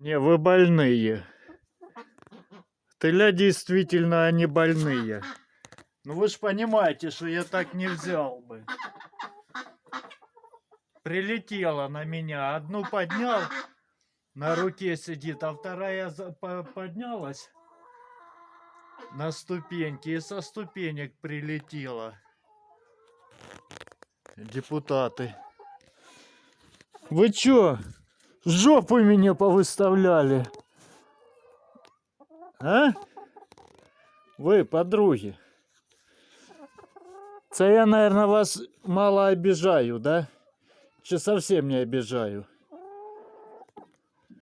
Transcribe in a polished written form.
Не, вы больные. Тыля действительно они больные. Ну вы ж понимаете, что я так не взял бы. Прилетела на меня. Одну поднял, на руке сидит, а вторая поднялась на ступеньки и со ступенек прилетела. Депутаты. Вы чё? Жопы меня повыставляли. А? Вы, подруги. Це я, наверное, вас мало обижаю, да? Чи совсем не обижаю?